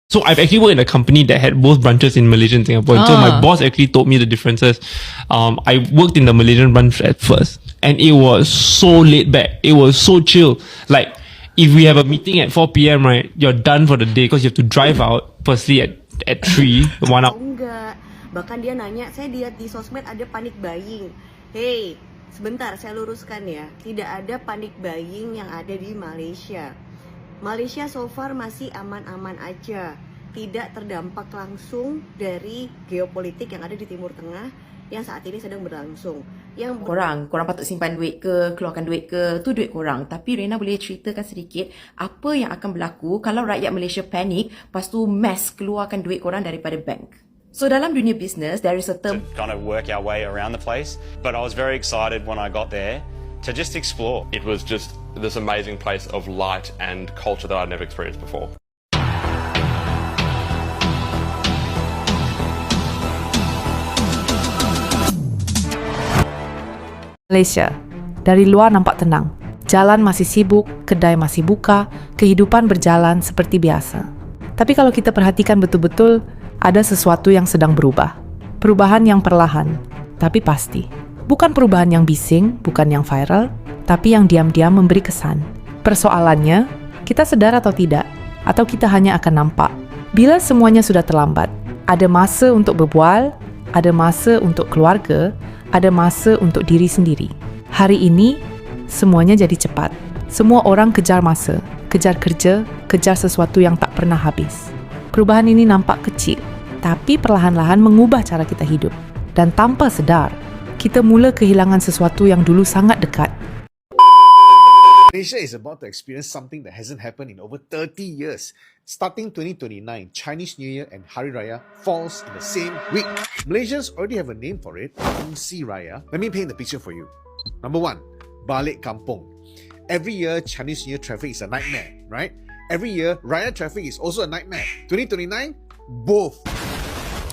So I've actually worked in a company that had both branches in Malaysia and Singapore. So my boss actually told me the differences. I worked in the Malaysian branch at first, and it was so laid back. It was so chill. Like if we have a meeting at 4 p.m., right, you're done for the day because you have to drive out firstly at 3, 1 hour. Oh enggak. Bahkan dia nanya, saya lihat di sosmed ada panic buying. Hey, sebentar saya luruskan ya. Tidak ada panic buying yang ada di Malaysia. Malaysia so far masih aman-aman aja. Tidak terdampak langsung dari geopolitik yang ada di Timur Tengah yang saat ini sedang berlangsung. Yang korang patut simpan duit ke, keluarkan duit ke, tu duit korang. Tapi Rena boleh ceritakan sedikit apa yang akan berlaku kalau rakyat Malaysia panik, lepas tu mass keluarkan duit korang daripada bank. So dalam dunia business, there is a term to kind of work our way around the place. But I was very excited when I got there to just explore. It was just this amazing place of light and culture that I'd never experienced before. Malaysia. Dari luar nampak tenang. Jalan masih sibuk, kedai masih buka, kehidupan berjalan seperti biasa. Tapi kalau kita perhatikan betul-betul, ada sesuatu yang sedang berubah. Perubahan yang perlahan, tapi pasti. Bukan perubahan yang bising, bukan yang viral, tapi yang diam-diam memberi kesan. Persoalannya, kita sadar atau tidak, atau kita hanya akan nampak. Bila semuanya sudah terlambat, ada masa untuk berbual, ada masa untuk keluarga, ada masa untuk diri sendiri. Hari ini, semuanya jadi cepat. Semua orang kejar masa, kejar kerja, kejar sesuatu yang tak pernah habis. Perubahan ini nampak kecil, tapi perlahan-lahan mengubah cara kita hidup. Dan tanpa sedar, kita mula kehilangan sesuatu yang dulu sangat dekat. Malaysia is about to experience something that hasn't happened in over 30 years. Starting 2029, Chinese New Year and Hari Raya falls in the same week. Malaysians already have a name for it, Kongsi Raya. Let me paint the picture for you. Number 1, Balik Kampung. Every year, Chinese New Year traffic is a nightmare, right? Every year, Raya traffic is also a nightmare. 2029, both.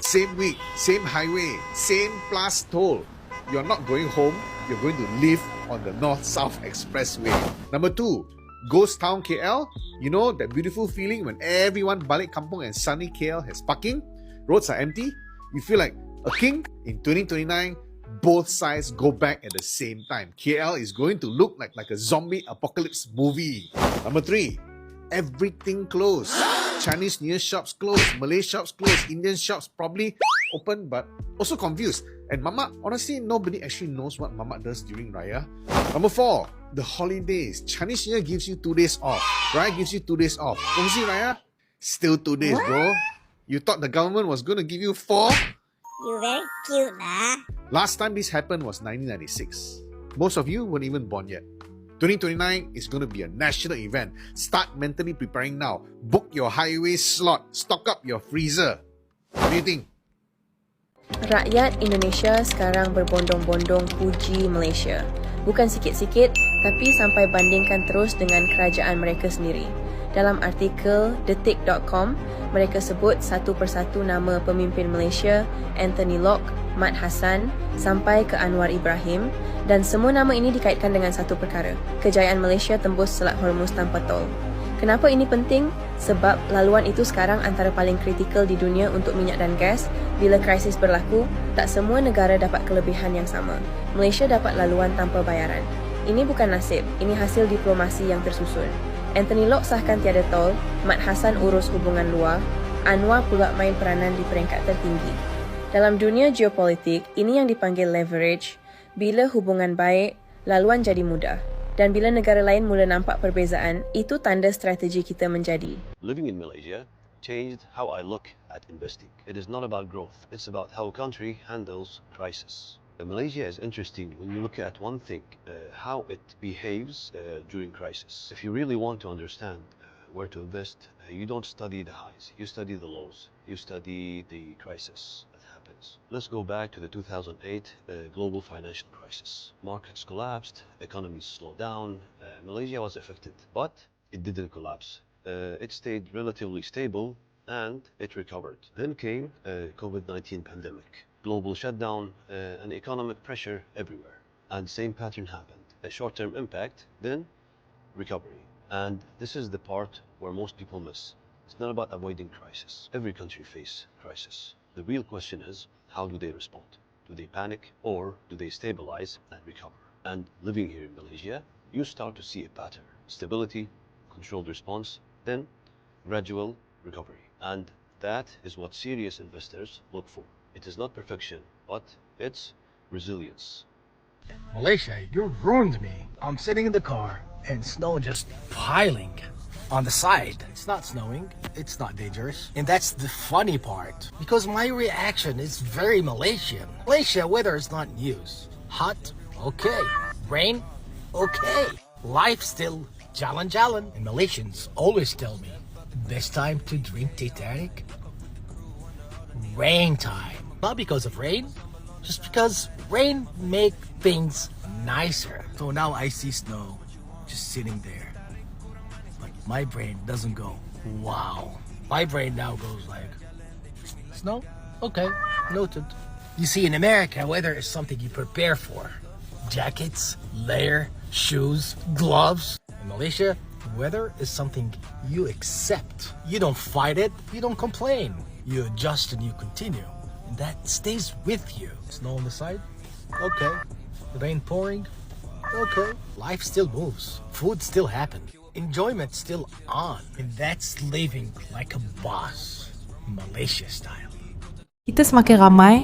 Same week, same highway, same plus toll. You're not going home, you're going to live on the North-South Expressway. Number 2, Ghost Town KL. You know that beautiful feeling when everyone balik kampung and sunny KL has parking, roads are empty, you feel like a king. In 2029, both sides go back at the same time. KL is going to look like a zombie apocalypse movie. Number 3, everything closed. Chinese New Year shops closed, Malay shops closed, Indian shops probably open but also confused. And Mamak, honestly, nobody actually knows what Mamak does during Raya. Number 4, the holidays. Chinese New Year gives you 2 days off. Raya gives you 2 days off. Kongsi Raya, still 2 days, bro. You thought the government was going to give you 4? You very cute, huh? Last time this happened was 1996. Most of you weren't even born yet. 2029 is going to be a national event. Start mentally preparing now. Book your highway slot. Stock up your freezer. What do you think? Rakyat Indonesia sekarang berbondong-bondong puji Malaysia. Bukan sikit-sikit, tapi sampai bandingkan terus dengan kerajaan mereka sendiri. Dalam artikel detik.com, mereka sebut satu persatu nama pemimpin Malaysia, Anthony Locke, Mat Hassan, sampai ke Anwar Ibrahim, dan semua nama ini dikaitkan dengan satu perkara, kejayaan Malaysia tembus Selat Hormuz tanpa tol. Kenapa ini penting? Sebab laluan itu sekarang antara paling kritikal di dunia untuk minyak dan gas. Bila krisis berlaku, tak semua negara dapat kelebihan yang sama. Malaysia dapat laluan tanpa bayaran. Ini bukan nasib, ini hasil diplomasi yang tersusun. Anthony Locke sahkan tiada tol, Mat Hassan urus hubungan luar, Anwar pula main peranan di peringkat tertinggi. Dalam dunia geopolitik, ini yang dipanggil leverage. Bila hubungan baik, laluan jadi mudah. Dan bila negara lain mula nampak perbezaan, itu tanda strategi kita menjadi. Living in Malaysia changed how I look at investing. It is not about growth, it's about how a country handles crisis. Malaysia is interesting when you look at one thing, how it behaves during crisis. If you really want to understand where to invest, you don't study the highs, you study the lows, you study the crisis that happens. Let's go back to the 2008 global financial crisis. Markets collapsed, economies slowed down, Malaysia was affected, but it didn't collapse. It stayed relatively stable and it recovered. Then came COVID-19 pandemic. Global shutdown and economic pressure everywhere. And same pattern happened. A short-term impact, then recovery. And this is the part where most people miss. It's not about avoiding crisis. Every country faces crisis. The real question is, how do they respond? Do they panic or do they stabilize and recover? And living here in Malaysia, you start to see a pattern. Stability, controlled response, then gradual recovery. And that is what serious investors look for. It is not perfection, but it's resilience. Malaysia, you ruined me. I'm sitting in the car and snow just piling on the side. It's not snowing, it's not dangerous. And that's the funny part, because my reaction is very Malaysian. Malaysia weather is not news. Hot, okay. Rain, okay. Life still jalan-jalan. And Malaysians always tell me, best time to drink Titanic? Rain time. Not because of rain, just because rain make things nicer. So now I see snow just sitting there. But my brain doesn't go, wow. My brain now goes like, snow? Okay, noted. You see, in America, weather is something you prepare for. Jackets, layer, shoes, gloves. In Malaysia, weather is something you accept. You don't fight it, you don't complain. You adjust and you continue. And that stays with you. Snow on the side? Okay. Rain pouring? Okay. Life still moves. Food still happens. Enjoyment still on. And that's living like a boss. Malaysia style. Kita semakin ramai,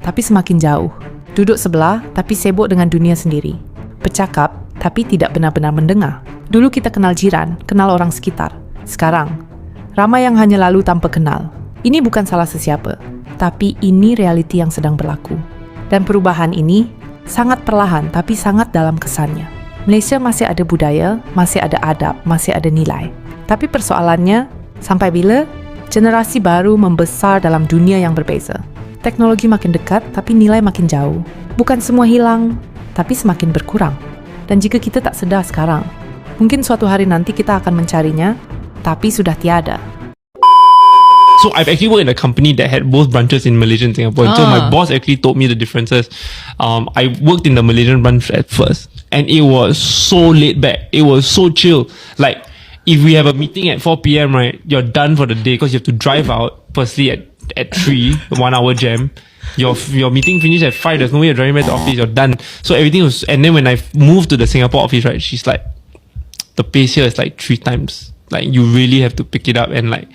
tapi semakin jauh. Duduk sebelah, tapi sibuk dengan dunia sendiri. Bercakap, tapi tidak benar-benar mendengar. Dulu kita kenal jiran, kenal orang sekitar. Sekarang, ramai yang hanya lalu tanpa kenal. Ini bukan salah sesiapa, tapi ini realiti yang sedang berlaku. Dan perubahan ini sangat perlahan, tapi sangat dalam kesannya. Malaysia masih ada budaya, masih ada adab, masih ada nilai. Tapi persoalannya, sampai bila generasi baru membesar dalam dunia yang berbeza? Teknologi makin dekat, tapi nilai makin jauh. Bukan semua hilang, tapi semakin berkurang. Dan jika kita tak sedar sekarang, mungkin suatu hari nanti kita akan mencarinya, tapi sudah tiada. So I've actually worked in a company that had both branches in Malaysia and Singapore. And so my boss actually told me the differences. I worked in the Malaysian branch at first, and it was so laid back. It was so chill. Like, if we have a meeting at 4 p.m, right, you're done for the day because you have to drive out, firstly at 3, 1 hour jam. Your meeting finished at 5, there's no way you're driving back to office, you're done. So everything was, and then when I moved to the Singapore office, right, she's like, the pace here is like 3 times. Like, you really have to pick it up, and like,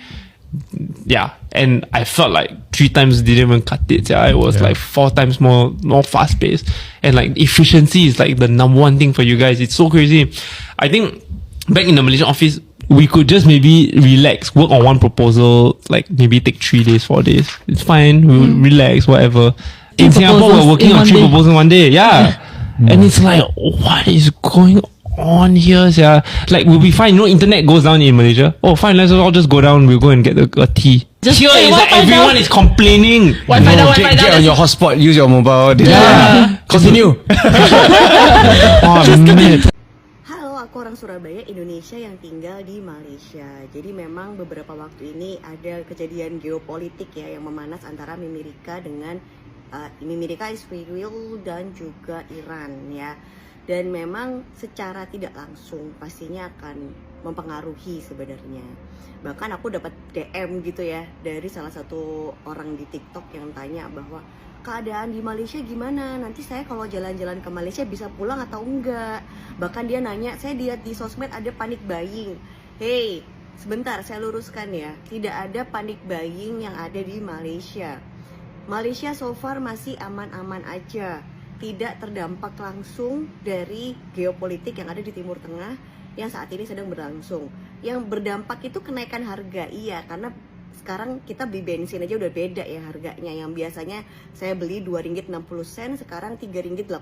yeah, and I felt like 3 times didn't even cut it. Yeah, it was like 4 times more fast paced, and like efficiency is like the number one thing for you guys. It's so crazy. I think back in the Malaysian office, we could just maybe relax, work on one proposal, like maybe take 3 days, 4 days. It's fine. We'll relax, whatever. In Singapore, we're working on 3 proposals in 1 day. Yeah, and it's like, what is going on here? Yeah, like we'll be fine. You know, internet goes down in Malaysia. Oh, fine. Let's all just go down. We'll go and get a tea. Just here is like everyone is complaining. Get on your hotspot. Use your mobile. Continue. Oh, man. Halo, aku orang Surabaya, Indonesia yang tinggal di Malaysia. Jadi memang beberapa waktu ini ada kejadian geopolitik ya yang memanas antara Amerika dengan Amerika, Israel dan juga Iran ya. Dan memang secara tidak langsung pastinya akan mempengaruhi sebenarnya. Bahkan aku dapat DM gitu ya dari salah satu orang di TikTok yang tanya bahwa keadaan di Malaysia gimana? Nanti saya kalau jalan-jalan ke Malaysia bisa pulang atau enggak? Bahkan dia nanya, saya lihat di sosmed ada panic buying. Hey, sebentar saya luruskan ya. Tidak ada panic buying yang ada di Malaysia. Malaysia so far masih aman-aman aja. Tidak terdampak langsung dari geopolitik yang ada di Timur Tengah yang saat ini sedang berlangsung. Yang berdampak itu kenaikan harga, iya, karena sekarang kita beli bensin aja udah beda ya harganya. Yang biasanya saya beli RM2.60, sekarang RM3.80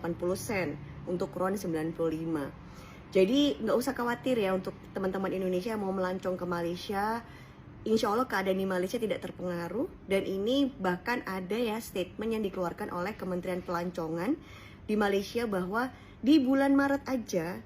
untuk RON 95. Jadi nggak usah khawatir ya untuk teman-teman Indonesia yang mau melancong ke Malaysia. Insya Allah keadaan di Malaysia tidak terpengaruh, dan ini bahkan ada ya statement yang dikeluarkan oleh Kementerian Pelancongan di Malaysia bahwa di bulan Maret aja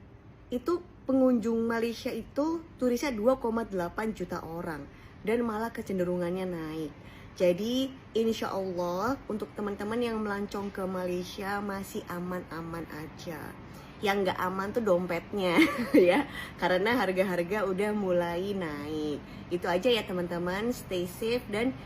itu pengunjung Malaysia itu turisnya 2,8 juta orang dan malah kecenderungannya naik. Jadi insya Allah untuk teman-teman yang melancong ke Malaysia masih aman-aman aja. yang nggak aman tuh dompetnya ya, karena harga-harga udah mulai naik. Itu aja ya teman-teman, stay safe dan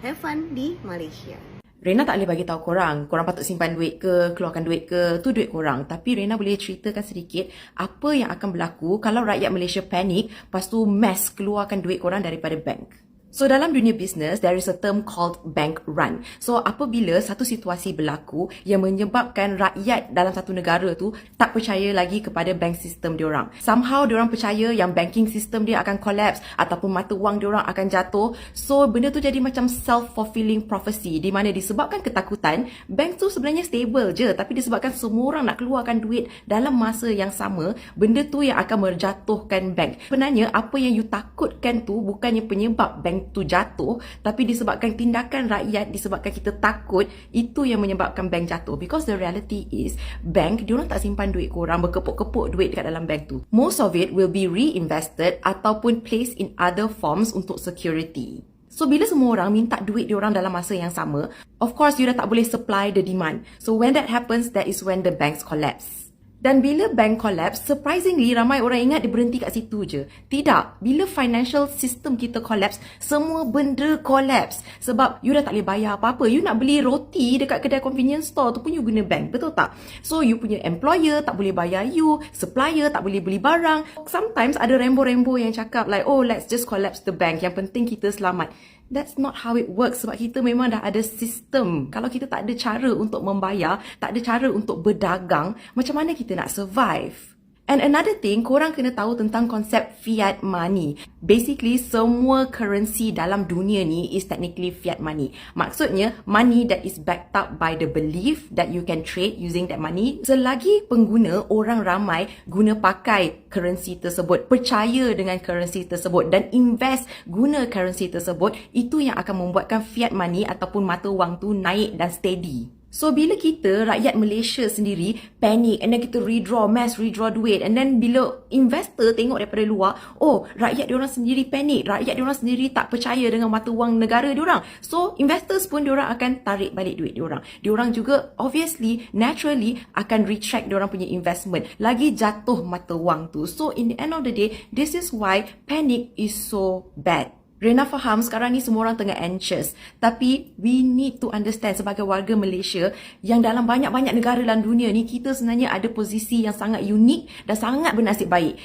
have fun di Malaysia. Rena tak boleh bagi tahu korang patut simpan duit ke, keluarkan duit ke, tu duit korang. Tapi Rena boleh ceritakan sedikit apa yang akan berlaku kalau rakyat Malaysia panik, lepas tu mass keluarkan duit korang daripada bank. So dalam dunia bisnes, there is a term called bank run. So apabila satu situasi berlaku yang menyebabkan rakyat dalam satu negara tu tak percaya lagi kepada bank system diorang. Somehow diorang percaya yang banking system dia akan collapse ataupun mata wang diorang akan jatuh. So benda tu jadi macam self-fulfilling prophecy, di mana disebabkan ketakutan, bank tu sebenarnya stable je, tapi disebabkan semua orang nak keluarkan duit dalam masa yang sama, benda tu yang akan menjatuhkan bank. Sebenarnya apa yang you takutkan tu bukannya penyebab bank tu jatuh, tapi disebabkan tindakan rakyat, disebabkan kita takut, itu yang menyebabkan bank jatuh. Because the reality is, bank, diorang tak simpan duit korang, berkepuk-kepuk duit dekat dalam bank tu. Most of it will be reinvested ataupun placed in other forms untuk security. So bila semua orang minta duit diorang dalam masa yang sama, of course you dah tak boleh supply the demand. So when that happens, that is when the banks collapse. Dan bila bank collapse, surprisingly ramai orang ingat dia berhenti kat situ je. Tidak. Bila financial system kita collapse, semua benda collapse. Sebab you dah tak boleh bayar apa-apa. You nak beli roti dekat kedai convenience store tu pun you guna bank. Betul tak? So you punya employer tak boleh bayar you, supplier tak boleh beli barang. Sometimes ada rembo-rembo yang cakap like, oh let's just collapse the bank. Yang penting kita selamat. That's not how it works, sebab kita memang dah ada sistem. Kalau kita tak ada cara untuk membayar, tak ada cara untuk berdagang, macam mana kita nak survive? And another thing, korang kena tahu tentang konsep fiat money. Basically, semua currency dalam dunia ni is technically fiat money. Maksudnya, money that is backed up by the belief that you can trade using that money. Selagi pengguna, orang ramai guna pakai currency tersebut, percaya dengan currency tersebut dan invest guna currency tersebut, itu yang akan membuatkan fiat money ataupun mata wang tu naik dan steady. So bila kita, rakyat Malaysia sendiri panik and then kita mass redraw duit, and then bila investor tengok daripada luar, oh rakyat diorang sendiri panik, rakyat diorang sendiri tak percaya dengan mata wang negara diorang, so investors pun diorang akan tarik balik duit diorang. Diorang juga obviously, naturally akan retract diorang punya investment, lagi jatuh mata wang tu. So in the end of the day, this is why panic is so bad. Rena faham sekarang ni semua orang tengah anxious. Tapi we need to understand sebagai warga Malaysia yang dalam banyak-banyak negara dalam dunia ni, kita sebenarnya ada posisi yang sangat unik dan sangat bernasib baik.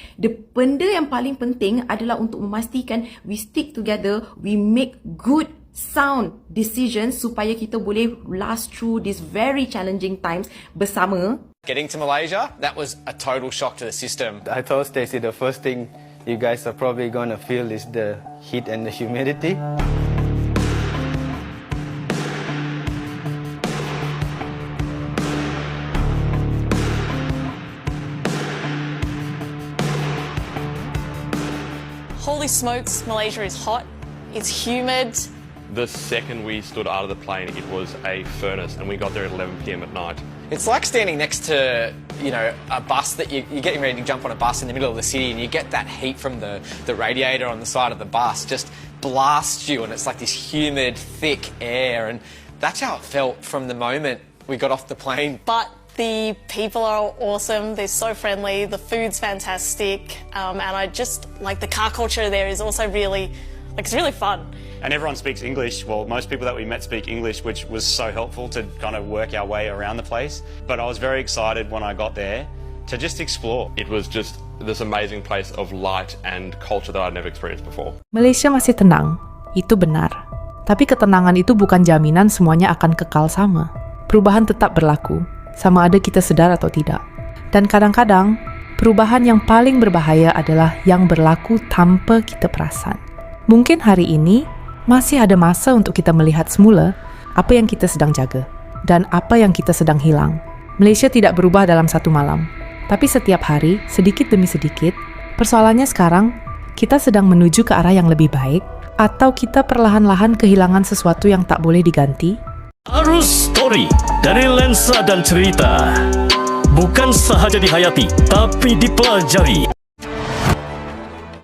Benda yang paling penting adalah untuk memastikan we stick together, we make good sound decisions supaya kita boleh last through these very challenging times bersama. Getting to Malaysia, that was a total shock to the system. I thought, Stacey, the first thing you guys are probably going to feel is the heat and the humidity. Holy smokes, Malaysia is hot, it's humid. The second we stood out of the plane, it was a furnace, and we got there at 11 p.m. at night. It's like standing next to, a bus that you're getting ready to jump on a bus in the middle of the city, and you get that heat from the radiator on the side of the bus just blasts you, and it's like this humid, thick air, and that's how it felt from the moment we got off the plane. But the people are awesome, they're so friendly, the food's fantastic, and I just, the car culture there is also really, it's really fun. And everyone speaks English. Well, most people that we met speak English, which was so helpful to kind of work our way around the place. But I was very excited when I got there to just explore. It was just this amazing place of light and culture that I'd never experienced before. Malaysia masih tenang, itu benar. Tapi ketenangan itu bukan jaminan semuanya akan kekal sama. Perubahan tetap berlaku, sama ada kita sedar atau tidak. Dan kadang-kadang, perubahan yang paling berbahaya adalah yang berlaku tanpa kita perasan. Mungkin hari ini, masih ada masa untuk kita melihat semula apa yang kita sedang jaga dan apa yang kita sedang hilang. Malaysia tidak berubah dalam satu malam, tapi setiap hari, sedikit demi sedikit. Persoalannya sekarang, kita sedang menuju ke arah yang lebih baik, atau kita perlahan-lahan kehilangan sesuatu yang tak boleh diganti. Arus Story dari lensa dan cerita. Bukan sahaja dihayati, tapi dipelajari.